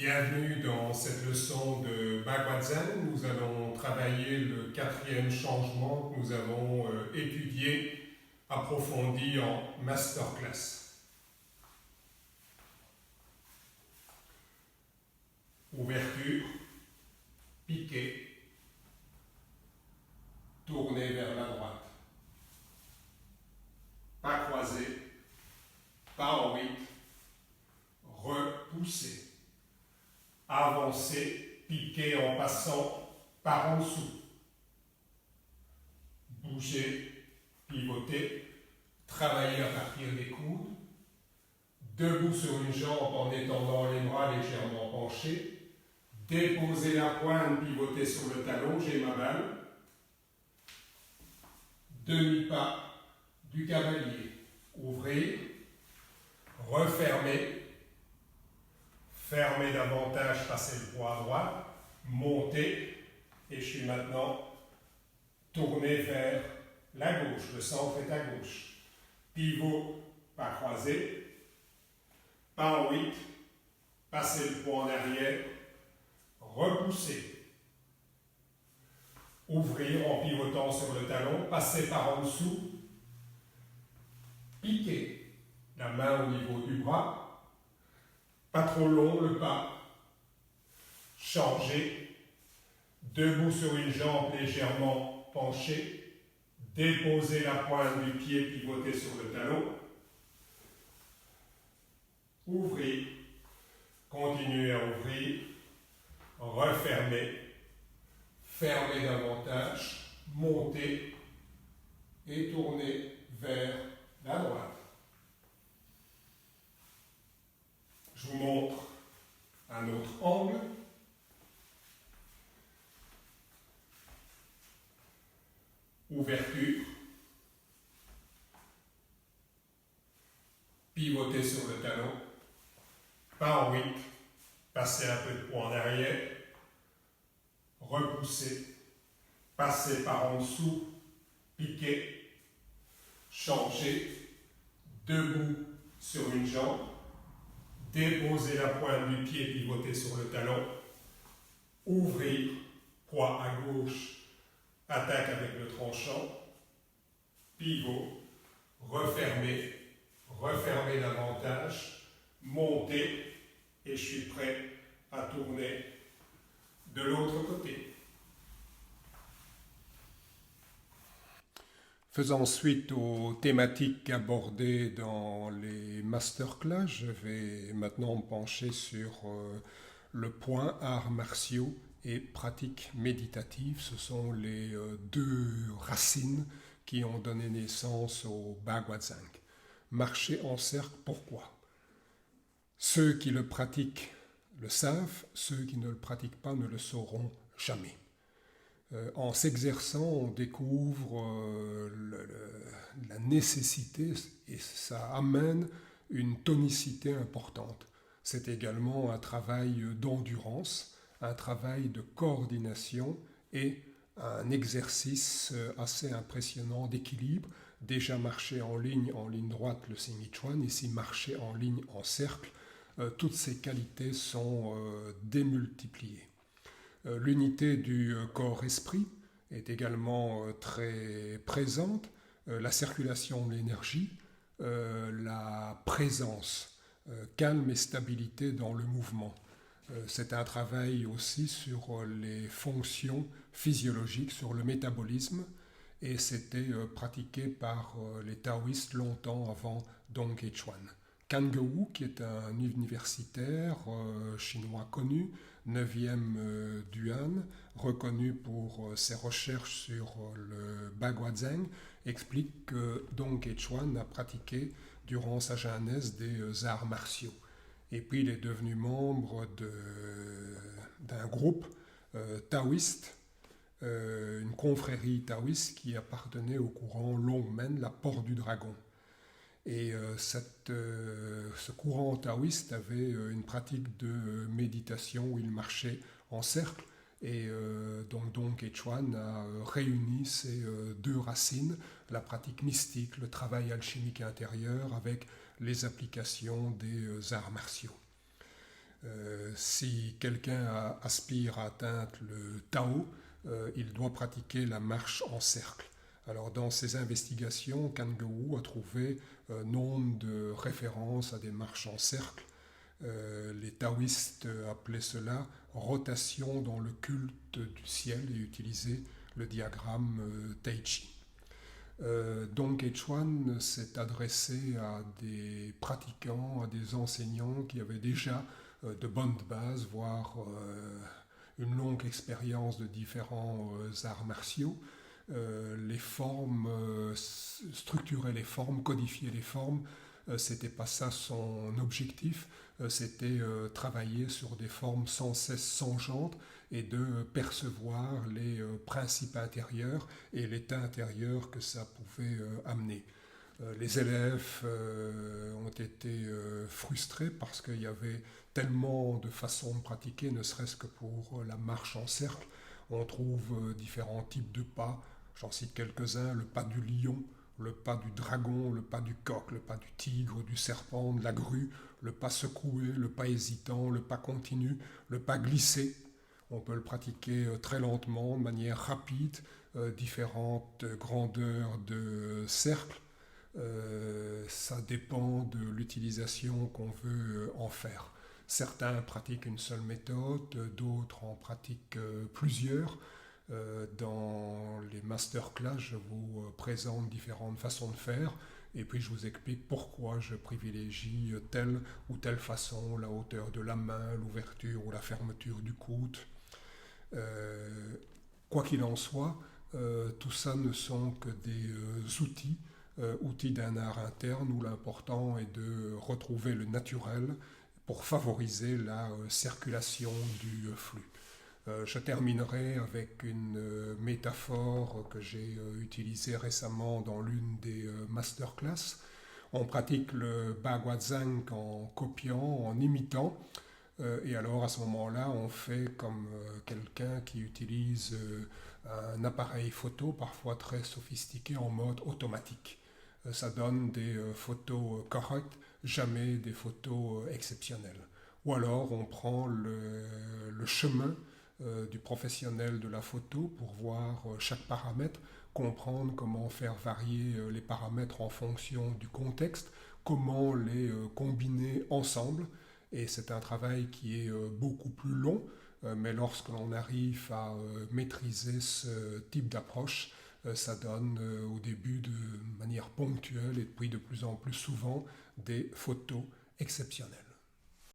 Bienvenue dans cette leçon de Baguazhang. Nous allons travailler le quatrième changement que nous avons étudié, approfondi en masterclass. Ouverture, piqué, tourner vers la droite. Pas croisé, pas en 8, repousser. Avancer, piquer en passant par en dessous. Bouger, pivoter, travailler à partir des coudes. Debout sur une jambe en étendant les bras légèrement penchés. Déposer la pointe, pivoter sur le talon, j'ai ma balle. Demi-pas du cavalier. Ouvrir, refermer. Fermer davantage, passer le poids à droite, monter, et je suis maintenant tourné vers la gauche, le centre est à gauche. Pivot, pas croisé, pas en 8, passer le poids en arrière, repousser. Ouvrir en pivotant sur le talon, passer par en dessous, piquer la main au niveau du bras, pas trop long le pas, changer, debout sur une jambe légèrement penchée, déposer la pointe du pied, pivoter sur le talon, ouvrir, continuer à ouvrir, refermer, fermer davantage, monter et tourner vers la droite. Je vous montre un autre angle. Ouverture. Pivoter sur le talon. Pas en 8. Passer un peu de poids en arrière. Repousser. Passer par en dessous. Piquer. Changer. Debout sur une jambe. Déposer la pointe du pied, pivoter sur le talon, ouvrir, poids à gauche, attaque avec le tranchant, pivot, refermer, refermer davantage, monter, et je suis prêt à tourner de l'autre côté. Faisant suite aux thématiques abordées dans les masterclass, je vais maintenant me pencher sur le point arts martiaux et pratiques méditatives. Ce sont les deux racines qui ont donné naissance au Baguazhang. Marcher en cercle, pourquoi? Ceux qui le pratiquent le savent, ceux qui ne le pratiquent pas ne le sauront jamais. En s'exerçant, on découvre la nécessité et ça amène une tonicité importante. C'est également un travail d'endurance, un travail de coordination et un exercice assez impressionnant d'équilibre. Déjà marcher en ligne droite, le Sing-Yi-Chuan, ici marcher en ligne en cercle, toutes ces qualités sont démultipliées. L'unité du corps-esprit est également très présente, la circulation de l'énergie, la présence, calme et stabilité dans le mouvement. C'est un travail aussi sur les fonctions physiologiques, sur le métabolisme, et c'était pratiqué par les taoïstes longtemps avant Dong He-Chuan. Kan Ge-woo, qui est un universitaire chinois connu, 9e Duan, reconnu pour ses recherches sur le Baguazhang, explique que Dong He-Chuan a pratiqué durant sa jeunesse des arts martiaux. Et puis il est devenu membre d'un groupe taoïste, une confrérie taoïste qui appartenait au courant Longmen, la porte du dragon. Et ce courant taoïste avait une pratique de méditation où il marchait en cercle. Et donc Dong He-Chuan a réuni ces deux racines, la pratique mystique, le travail alchimique intérieur avec les applications des arts martiaux. Si quelqu'un aspire à atteindre le Tao, il doit pratiquer la marche en cercle. Alors dans ses investigations, Kangewu a trouvé nombre de références à des marches en cercle. Les taoïstes appelaient cela rotation dans le culte du ciel et utilisaient le diagramme Tai Chi. Dong Quechuan s'est adressé à des pratiquants, à des enseignants qui avaient déjà de bonnes bases, voire une longue expérience de différents arts martiaux. Les formes, structurer les formes, codifier les formes, c'était pas ça son objectif, c'était travailler sur des formes sans cesse changeantes et de percevoir les principes intérieurs et l'état intérieur que ça pouvait amener. Les élèves ont été frustrés parce qu'il y avait tellement de façons de pratiquer, ne serait-ce que pour la marche en cercle. On trouve différents types de pas, j'en cite quelques-uns, le pas du lion, le pas du dragon, le pas du coq, le pas du tigre, du serpent, de la grue, le pas secoué, le pas hésitant, le pas continu, le pas glissé. On peut le pratiquer très lentement, de manière rapide, différentes grandeurs de cercles. Ça dépend de l'utilisation qu'on veut en faire. Certains pratiquent une seule méthode, d'autres en pratiquent plusieurs. Dans les masterclass, je vous présente différentes façons de faire et puis je vous explique pourquoi je privilégie telle ou telle façon, la hauteur de la main, l'ouverture ou la fermeture du coude. Quoi qu'il en soit, tout ça ne sont que des outils d'un art interne où l'important est de retrouver le naturel pour favoriser la circulation du flux. Je terminerai avec une métaphore que j'ai utilisée récemment dans l'une des masterclass. On pratique le Baguazhang en copiant, en imitant, et alors à ce moment-là, on fait comme quelqu'un qui utilise un appareil photo, parfois très sophistiqué, en mode automatique. Ça donne des photos correctes, jamais des photos exceptionnelles. Ou alors on prend le chemin du professionnel de la photo pour voir chaque paramètre, comprendre comment faire varier les paramètres en fonction du contexte, comment les combiner ensemble. Et c'est un travail qui est beaucoup plus long, mais lorsque l'on arrive à maîtriser ce type d'approche, ça donne au début de manière ponctuelle et puis de plus en plus souvent des photos exceptionnelles.